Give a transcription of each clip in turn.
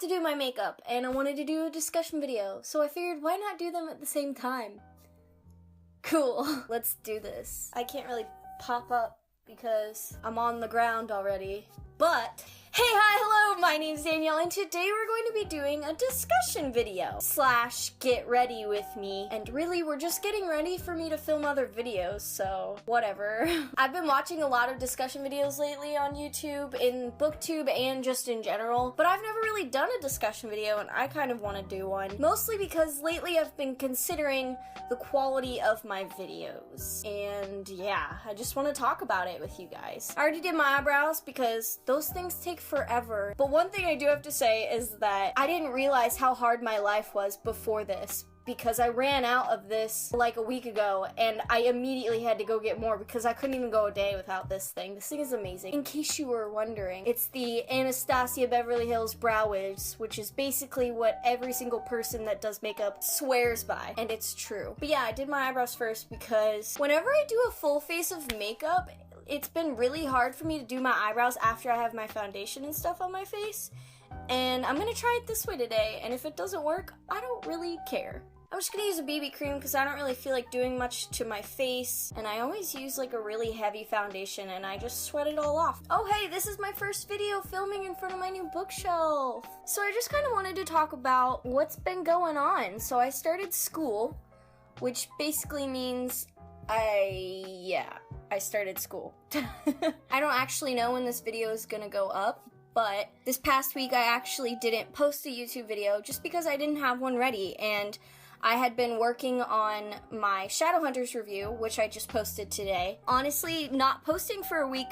to do my makeup, and I wanted to do a discussion video, so I figured why not do them at the same time? Cool. Let's do this. I can't really pop up because I'm on the ground already, but hey, hi, hello, my name's Danielle, and today we're going to be doing a discussion video / get ready with me, and really we're just getting ready for me to film other videos, so whatever. I've been watching a lot of discussion videos lately on YouTube, in BookTube, and just in general, but I've never really done a discussion video, and I kind of want to do one, mostly because lately I've been considering the quality of my videos, and yeah, I just want to talk about it with you guys. I already did my eyebrows because those things take forever. But one thing I do have to say is that I didn't realize how hard my life was before this, because I ran out of this like a week ago and I immediately had to go get more because I couldn't even go a day without this thing. This thing is amazing. In case you were wondering, it's the Anastasia Beverly Hills Brow Wigs, which is basically what every single person that does makeup swears by, and it's true. But yeah, I did my eyebrows first because whenever I do a full face of makeup, it's been really hard for me to do my eyebrows after I have my foundation and stuff on my face, and I'm gonna try it this way today, and if it doesn't work, I don't really care. I'm just gonna use a BB cream because I don't really feel like doing much to my face, and I always use like a really heavy foundation and I just sweat it all off. Oh hey, this is my first video filming in front of my new bookshelf. So I just kind of wanted to talk about what's been going on. So I started school, which basically means I started school. I don't actually know when this video is gonna go up, but this past week I actually didn't post a YouTube video just because I didn't have one ready, and I had been working on my Shadowhunters review, which I just posted today. Honestly, not posting for a week,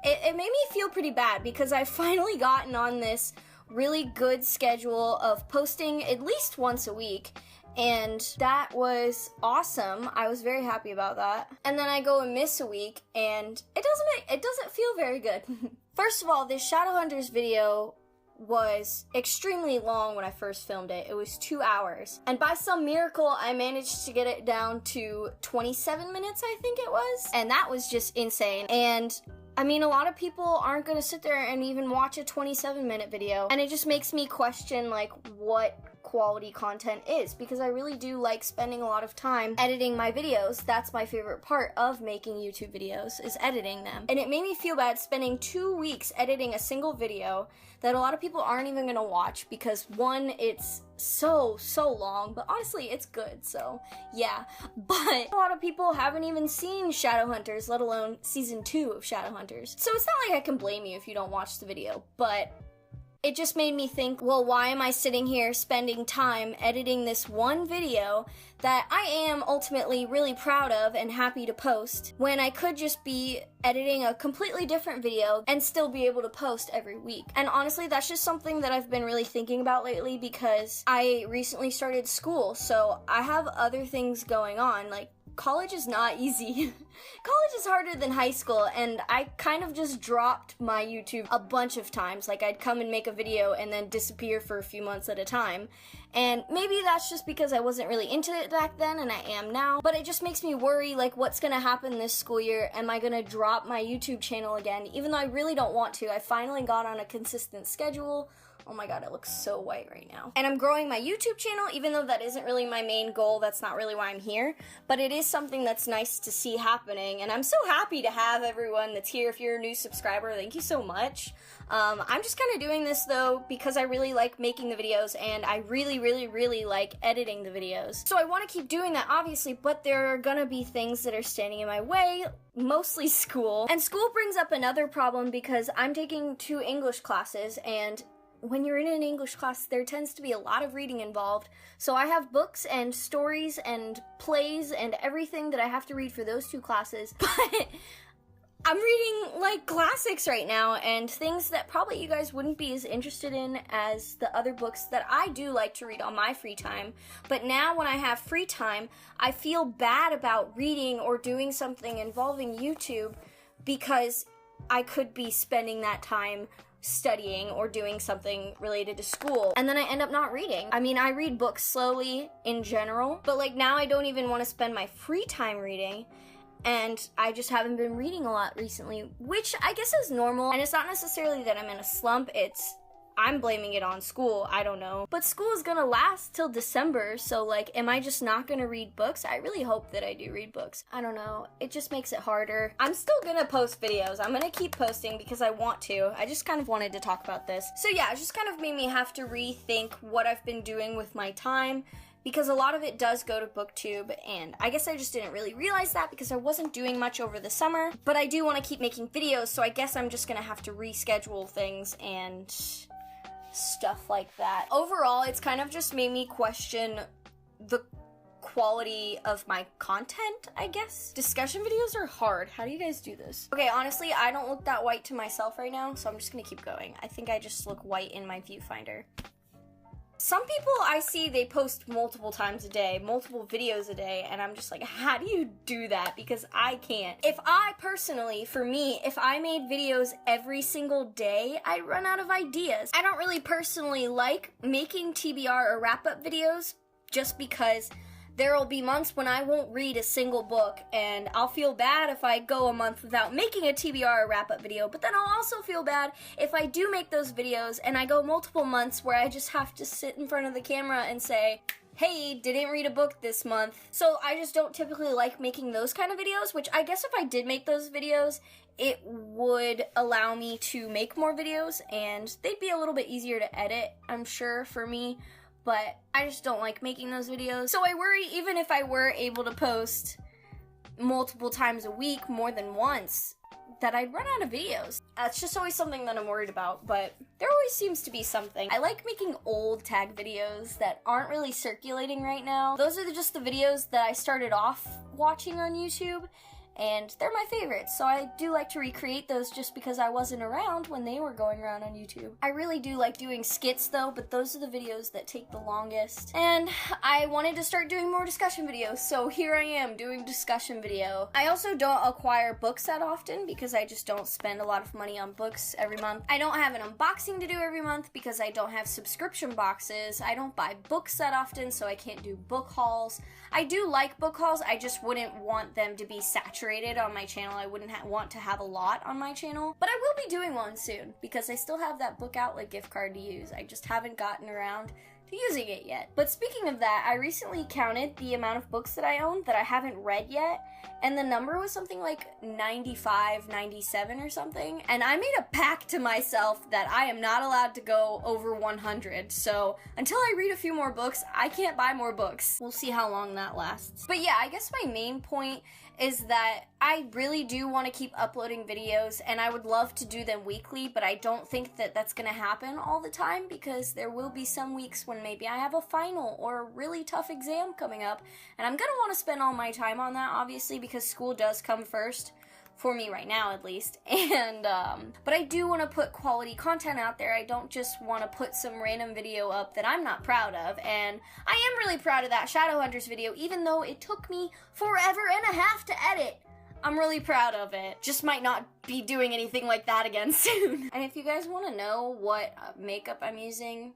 it made me feel pretty bad because I've finally gotten on this really good schedule of posting at least once a week, and that was awesome. I was very happy about that. And then I go and miss a week, and it doesn't feel very good. First of all, this Shadowhunters video was extremely long when I first filmed it. It was 2 hours. And by some miracle, I managed to get it down to 27 minutes, I think it was. And that was just insane. And I mean, a lot of people aren't gonna sit there and even watch a 27-minute video. And it just makes me question, like, what quality content is, because I really do like spending a lot of time editing my videos. That's my favorite part of making YouTube videos, is editing them. And it made me feel bad spending 2 weeks editing a single video that a lot of people aren't even gonna watch because, one, it's so long, but honestly it's good, so yeah. But a lot of people haven't even seen Shadowhunters, let alone season 2 of Shadowhunters, so it's not like I can blame you if you don't watch the video. But it just made me think, well, why am I sitting here spending time editing this one video that I am ultimately really proud of and happy to post, when I could just be editing a completely different video and still be able to post every week? And honestly, that's just something that I've been really thinking about lately because I recently started school, so I have other things going on. Like, college is not easy. College is harder than high school, and I kind of just dropped my YouTube a bunch of times. Like, I'd come and make a video and then disappear for a few months at a time. And maybe that's just because I wasn't really into it back then, and I am now. But it just makes me worry, like, what's gonna happen this school year? Am I gonna drop my YouTube channel again? Even though I really don't want to. I finally got on a consistent schedule. Oh my god, it looks so white right now. And I'm growing my YouTube channel, even though that isn't really my main goal. That's not really why I'm here. But it is something that's nice to see happening. And I'm so happy to have everyone that's here. If you're a new subscriber, thank you so much. I'm just kind of doing this, though, because I really like making the videos, and I really like editing the videos. So I want to keep doing that, obviously, but there are gonna be things that are standing in my way, mostly school. And school brings up another problem because I'm taking 2 English classes, and when you're in an English class, there tends to be a lot of reading involved. So I have books and stories and plays and everything that I have to read for those 2 classes. But I'm reading, like, classics right now and things that probably you guys wouldn't be as interested in as the other books that I do like to read on my free time. But now when I have free time, I feel bad about reading or doing something involving YouTube because I could be spending that time studying or doing something related to school, and then I end up not reading. I mean, I read books slowly in general, but like now I don't even want to spend my free time reading, and I just haven't been reading a lot recently, which I guess is normal. And it's not necessarily that I'm in a slump, it's I'm blaming it on school, I don't know. But school is gonna last till December, so like, am I just not gonna read books? I really hope that I do read books. I don't know, it just makes it harder. I'm still gonna post videos. I'm gonna keep posting because I want to. I just kind of wanted to talk about this. So yeah, it just kind of made me have to rethink what I've been doing with my time, because a lot of it does go to BookTube, and I guess I just didn't really realize that because I wasn't doing much over the summer, but I do want to keep making videos, so I guess I'm just gonna have to reschedule things and stuff like that. Overall, it's kind of just made me question the quality of my content, I guess. Discussion videos are hard. How do you guys do this? Okay, honestly, I don't look that white to myself right now, so I'm just gonna keep going. I think I just look white in my viewfinder. Some people I see, they post multiple times a day, multiple videos a day, and I'm just like, how do you do that? Because I can't. If I personally, for me, if I made videos every single day, I'd run out of ideas. I don't really personally like making TBR or wrap-up videos just because there will be months when I won't read a single book, and I'll feel bad if I go a month without making a TBR or wrap-up video, but then I'll also feel bad if I do make those videos and I go multiple months where I just have to sit in front of the camera and say, hey, didn't read a book this month. So I just don't typically like making those kind of videos, which I guess if I did make those videos, it would allow me to make more videos, and they'd be a little bit easier to edit, I'm sure, for me. But I just don't like making those videos. So I worry, even if I were able to post multiple times a week, more than once, that I'd run out of videos. That's just always something that I'm worried about, but there always seems to be something. I like making old tag videos that aren't really circulating right now. Those are just the videos that I started off watching on YouTube, and they're my favorites, so I do like to recreate those just because I wasn't around when they were going around on YouTube. I really do like doing skits though, but those are the videos that take the longest. And I wanted to start doing more discussion videos, so here I am doing discussion video. I also don't acquire books that often because I just don't spend a lot of money on books every month. I don't have an unboxing to do every month because I don't have subscription boxes. I don't buy books that often, so I can't do book hauls. I do like book hauls, I just wouldn't want them to be saturated on my channel. I wouldn't want to have a lot on my channel, but I will be doing one soon because I still have that book outlet gift card to use. I just haven't gotten around to using it yet. But speaking of that, I recently counted the amount of books that I own that I haven't read yet, and the number was something like 95, 97 or something, and I made a pact to myself that I am not allowed to go over 100, so until I read a few more books, I can't buy more books. We'll see how long that lasts. But yeah, I guess my main point is that I really do want to keep uploading videos, and I would love to do them weekly, but I don't think that that's going to happen all the time because there will be some weeks when maybe I have a final or a really tough exam coming up, and I'm going to want to spend all my time on that, obviously, because school does come first. For me right now, at least. And, but I do want to put quality content out there. I don't just want to put some random video up that I'm not proud of. And I am really proud of that Shadowhunters video, even though it took me forever and a half to edit. I'm really proud of it. Just might not be doing anything like that again soon. And if you guys want to know what makeup I'm using,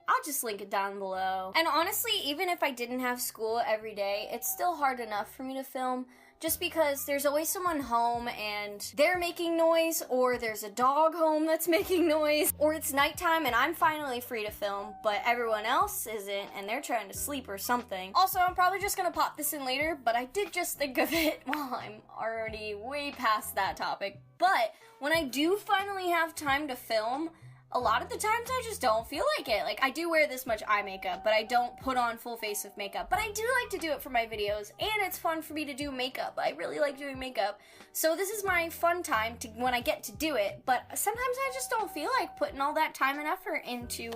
I'll just link it down below. And honestly, even if I didn't have school every day, it's still hard enough for me to film just because there's always someone home and they're making noise, or there's a dog home that's making noise, or it's nighttime and I'm finally free to film, but everyone else isn't and they're trying to sleep or something. Also, I'm probably just gonna pop this in later, but I did just think of it while I'm already way past that topic. But when I do finally have time to film, a lot of the times I just don't feel like it. Like, I do wear this much eye makeup, but I don't put on full face of makeup. But I do like to do it for my videos, and it's fun for me to do makeup. I really like doing makeup. So this is my fun time to when I get to do it, but sometimes I just don't feel like putting all that time and effort into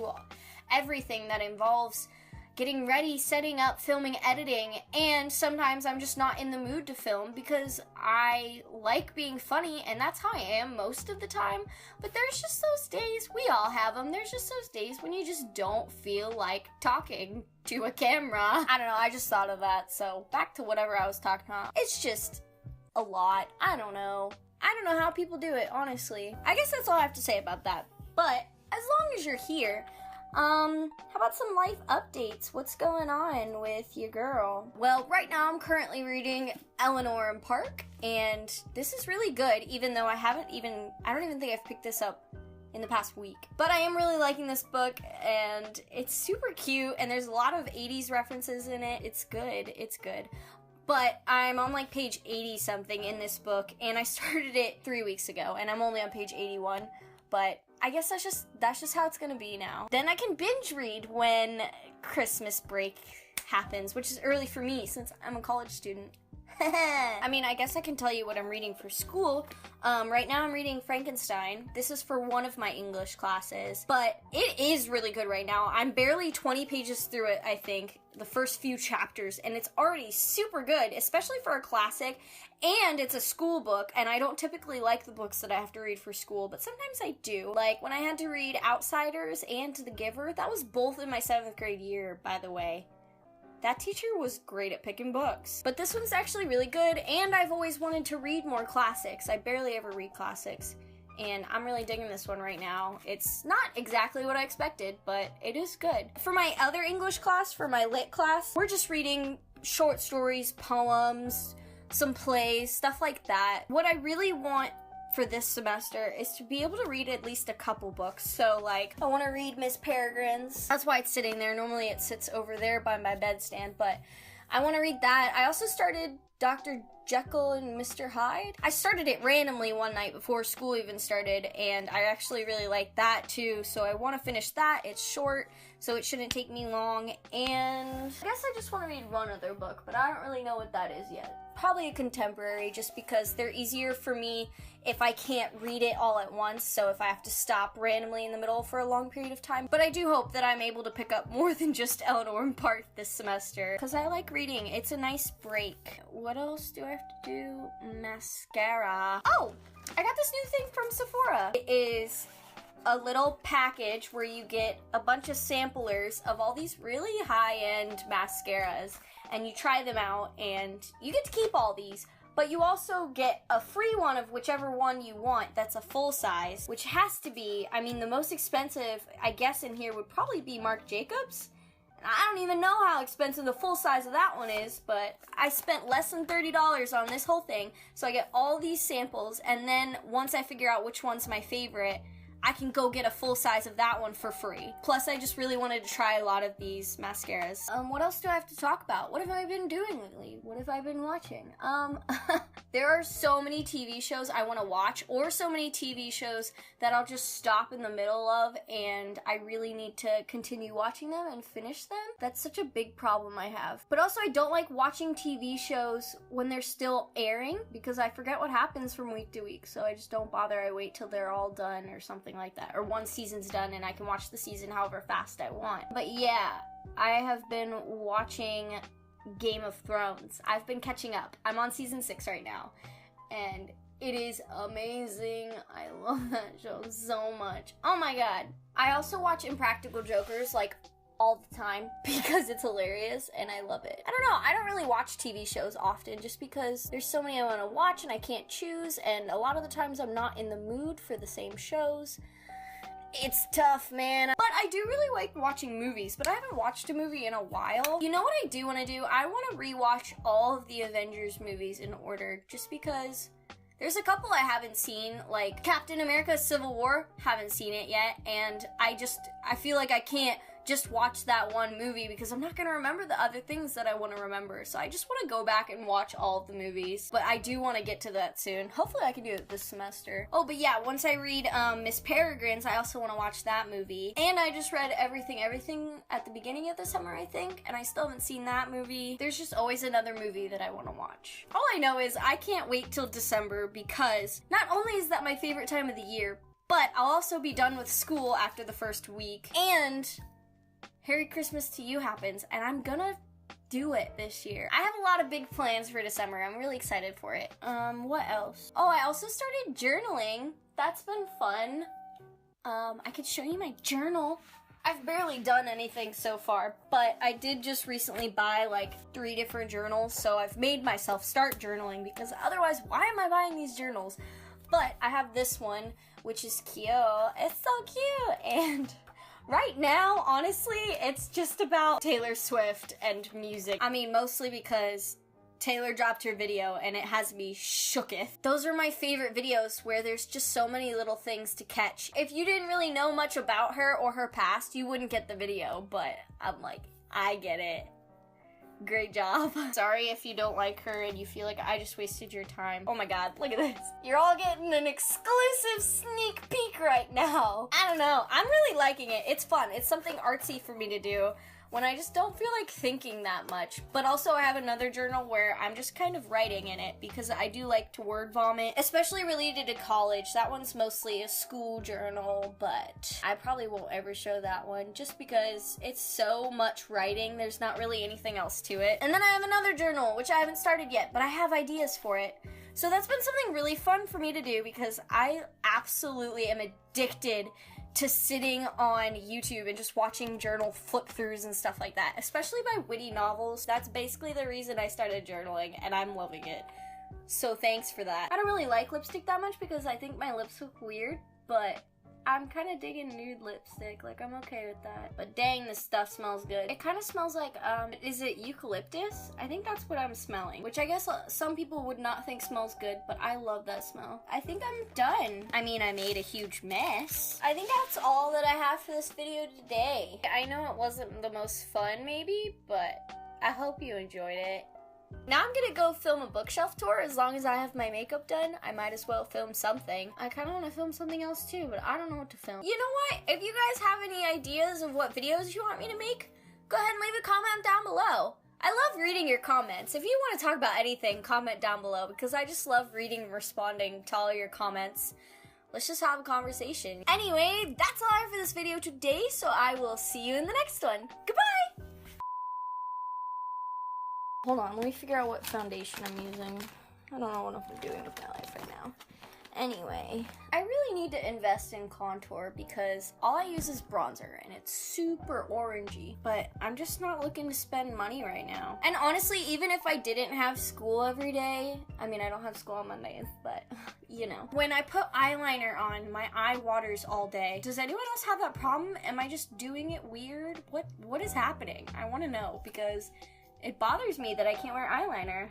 everything that involves getting ready, setting up, filming, editing, and sometimes I'm just not in the mood to film because I like being funny, and that's how I am most of the time. But there's just those days, we all have them, there's just those days when you just don't feel like talking to a camera. I don't know, I just thought of that, so back to whatever I was talking about. It's just a lot. I don't know how people do it, honestly. I guess that's all I have to say about that. But as long as you're here, how about some life updates? What's going on with your girl? Well, right now I'm currently reading Eleanor and Park, and this is really good, even though I don't even think I've picked this up in the past week. But I am really liking this book, and it's super cute, and there's a lot of 80s references in it. It's good. It's good. But I'm on like page 80 something in this book, and I started it 3 weeks ago, and I'm only on page 81. But I guess that's just how it's gonna be now. Then I can binge read when Christmas break happens, which is early for me since I'm a college student. I mean, I guess I can tell you what I'm reading for school. Right now I'm reading Frankenstein. This is for one of my English classes, but it is really good right now. I'm barely 20 pages through it, I think, the first few chapters, and it's already super good, especially for a classic, and it's a school book, and I don't typically like the books that I have to read for school, but sometimes I do. Like, when I had to read Outsiders and The Giver, that was both in my 7th grade year, by the way. That teacher was great at picking books. But this one's actually really good, and I've always wanted to read more classics. I barely ever read classics, and I'm really digging this one right now. It's not exactly what I expected, but it is good. For my other English class, for my lit class, we're just reading short stories, poems, some plays, stuff like that. What I really want for this semester is to be able to read at least a couple books. So like, I want to read Miss Peregrine's. That's why it's sitting there. Normally it sits over there by my bedstand, but I want to read that. I also started Dr. Jekyll and Mr. Hyde. I started it randomly one night before school even started, and I actually really like that too, so I want to finish that. It's short, so it shouldn't take me long, and I guess I just want to read one other book, but I don't really know what that is yet. Probably a contemporary, just because they're easier for me if I can't read it all at once, so if I have to stop randomly in the middle for a long period of time. But I do hope that I'm able to pick up more than just Eleanor and Part this semester, because I like reading. It's a nice break. What else do I have to do? Mascara. Oh! I got this new thing from Sephora. It is a little package where you get a bunch of samplers of all these really high-end mascaras, and you try them out, and you get to keep all these, but you also get a free one of whichever one you want that's a full size, which has to be, I mean, the most expensive, I guess, in here would probably be Marc Jacobs. I don't even know how expensive the full size of that one is, but I spent less than $30 on this whole thing, so I get all these samples, and then once I figure out which one's my favorite, I can go get a full size of that one for free. Plus, I just really wanted to try a lot of these mascaras. What else do I have to talk about? What have I been doing lately? What have I been watching? There are so many TV shows I want to watch, or so many TV shows that I'll just stop in the middle of, and I really need to continue watching them and finish them. That's such a big problem I have. But also, I don't like watching TV shows when they're still airing, because I forget what happens from week to week, so I just don't bother. I wait till they're all done or something like that, or one season's done and I can watch the season however fast I want. But yeah, I have been watching Game of Thrones. I've been catching up. I'm on season 6 right now, and it is amazing. I love that show so much. Oh my god. I also watch Impractical Jokers like all the time because it's hilarious and I love it. I don't know, I don't really watch TV shows often just because there's so many I want to watch and I can't choose, and a lot of the times I'm not in the mood for the same shows. It's tough, man. But I do really like watching movies, but I haven't watched a movie in a while. You know what I do want to do? I want to rewatch all of the Avengers movies in order, just because there's a couple I haven't seen, like Captain America Civil War, haven't seen it yet, and I feel like I can't just watch that one movie because I'm not going to remember the other things that I want to remember. So I just want to go back and watch all of the movies. But I do want to get to that soon. Hopefully I can do it this semester. Oh, but yeah, once I read Miss Peregrine's, I also want to watch that movie. And I just read Everything at the beginning of the summer, I think. And I still haven't seen that movie. There's just always another movie that I want to watch. All I know is I can't wait till December because not only is that my favorite time of the year, but I'll also be done with school after the first week. And Merry Christmas to You happens, and I'm gonna do it this year. I have a lot of big plans for December. I'm really excited for it. What else? Oh, I also started journaling. That's been fun. I could show you my journal. I've barely done anything so far, but I did just recently buy like 3 different journals, so I've made myself start journaling because otherwise, why am I buying these journals? But I have this one, which is cute. It's so cute, and right now, honestly, it's just about Taylor Swift and music. I mean, mostly because Taylor dropped her video and it has me shooketh. Those are my favorite videos where there's just so many little things to catch. If you didn't really know much about her or her past, you wouldn't get the video, but I'm like, I get it. Great job. Sorry if you don't like her and you feel like I just wasted your time. Oh my god, look at this. You're all getting an exclusive sneak peek right now. I don't know. I'm really liking it. It's fun. It's something artsy for me to do when I just don't feel like thinking that much. But also I have another journal where I'm just kind of writing in it because I do like to word vomit, especially related to college. That one's mostly a school journal, but I probably won't ever show that one just because it's so much writing. There's not really anything else to it. And then I have another journal, which I haven't started yet, but I have ideas for it. So that's been something really fun for me to do because I absolutely am addicted to sitting on YouTube and just watching journal flip-throughs and stuff like that, especially by witty novels. That's basically the reason I started journaling, and I'm loving it. So thanks for that. I don't really like lipstick that much because I think my lips look weird, but I'm kind of digging nude lipstick. Like, I'm okay with that. But dang, this stuff smells good. It kind of smells like, is it eucalyptus? I think that's what I'm smelling, which I guess some people would not think smells good, but I love that smell. I think I'm done. I mean, I made a huge mess. I think that's all that I have for this video today. I know it wasn't the most fun, maybe, but I hope you enjoyed it. Now I'm gonna go film a bookshelf tour. As long as I have my makeup done, I might as well film something. I kind of want to film something else too, but I don't know what to film. You know what? If you guys have any ideas of what videos you want me to make, go ahead and leave a comment down below. I love reading your comments. If you want to talk about anything, comment down below because I just love reading and responding to all your comments. Let's just have a conversation. Anyway, that's all I have for this video today, so I will see you in the next one. Goodbye! Hold on, let me figure out what foundation I'm using. I don't know what I'm doing with my life right now. Anyway, I really need to invest in contour because all I use is bronzer and it's super orangey, but I'm just not looking to spend money right now. And honestly, even if I didn't have school every day, I mean, I don't have school on Mondays, but you know. When I put eyeliner on, my eye waters all day. Does anyone else have that problem? Am I just doing it weird? What is happening? I want to know because it bothers me that I can't wear eyeliner.